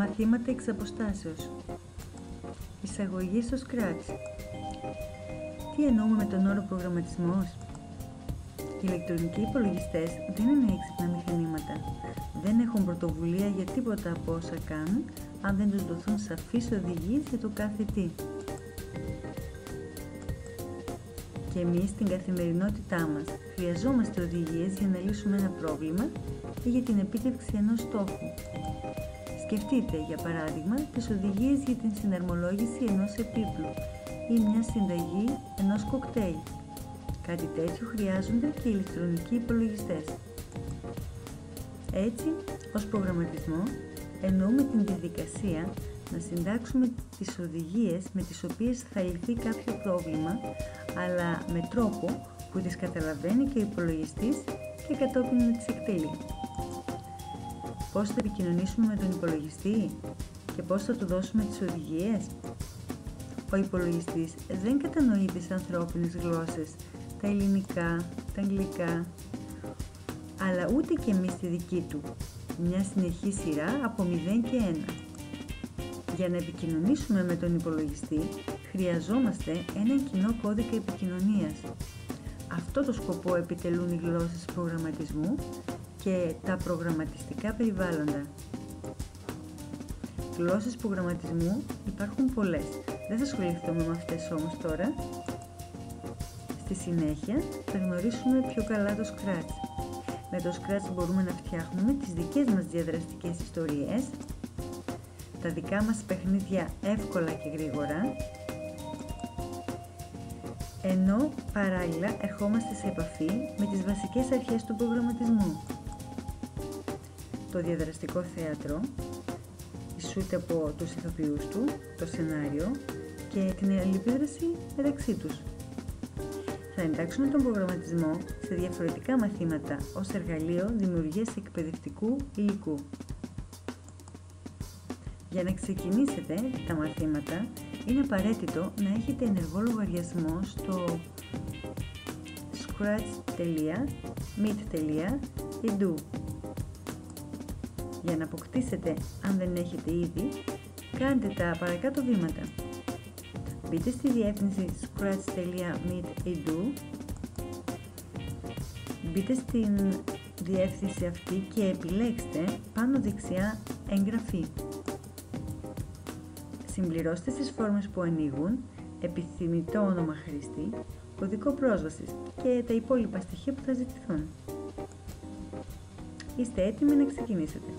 Μαθήματα εξ αποστάσεως. Εισαγωγή στο Scratch. Τι εννοούμε με τον όρο προγραμματισμός? Οι ηλεκτρονικοί υπολογιστές δεν είναι έξυπνα μηχανήματα. Δεν έχουν πρωτοβουλία για τίποτα από όσα κάνουν, αν δεν τους δοθούν σαφείς οδηγίες για το κάθε τι. Και εμείς στην καθημερινότητά μας χρειαζόμαστε οδηγίες για να λύσουμε ένα πρόβλημα ή για την επίτευξη ενός στόχου. Σκεφτείτε, για παράδειγμα, τις οδηγίες για την συναρμολόγηση ενός επίπλου ή μια συνταγή ενός κοκτέιλ. Κάτι τέτοιο χρειάζονται και οι ηλεκτρονικοί υπολογιστές. Έτσι, ως προγραμματισμό, εννοούμε την διαδικασία να συντάξουμε τις οδηγίες με τις οποίες θα λυθεί κάποιο πρόβλημα, αλλά με τρόπο που τις καταλαβαίνει και ο υπολογιστής και κατόπιν να τις εκτελεί. Πώς θα επικοινωνήσουμε με τον υπολογιστή και πώς θα του δώσουμε τις οδηγίες? Ο υπολογιστής δεν κατανοεί τις ανθρώπινες γλώσσες, τα ελληνικά, τα αγγλικά, αλλά ούτε και εμείς τη δική του, μια συνεχή σειρά από 0 και 1. Για να επικοινωνήσουμε με τον υπολογιστή, χρειαζόμαστε έναν κοινό κώδικα επικοινωνίας. Αυτό το σκοπό επιτελούν οι γλώσσες προγραμματισμού και τα προγραμματιστικά περιβάλλοντα. Γλώσσες προγραμματισμού υπάρχουν πολλές. Δεν θα ασχοληθούμε με αυτές όμως τώρα. Στη συνέχεια θα γνωρίσουμε πιο καλά το Scratch. Με το Scratch μπορούμε να φτιάχνουμε τις δικές μας διαδραστικές ιστορίες, τα δικά μας παιχνίδια εύκολα και γρήγορα, ενώ παράλληλα ερχόμαστε σε επαφή με τις βασικές αρχές του προγραμματισμού. Το διαδραστικό θέατρο ισούται από τους ηθοποιούς του, το σενάριο και την αλληλεπίδραση μεταξύ τους. Θα εντάξουμε τον προγραμματισμό σε διαφορετικά μαθήματα ως εργαλείο δημιουργίας εκπαιδευτικού υλικού. Για να ξεκινήσετε τα μαθήματα, είναι απαραίτητο να έχετε ενεργό λογαριασμό στο scratch.meet.edu. Για να αποκτήσετε, αν δεν έχετε ήδη, κάντε τα παρακάτω βήματα. Μπείτε στη διεύθυνση scratch.meet.edu, μπείτε στην διεύθυνση αυτή και επιλέξτε πάνω δεξιά εγγραφή. Συμπληρώστε τις φόρμες που ανοίγουν, επιθυμητό όνομα χρήστη, κωδικό πρόσβασης και τα υπόλοιπα στοιχεία που θα ζητηθούν. Είστε έτοιμοι να ξεκινήσετε.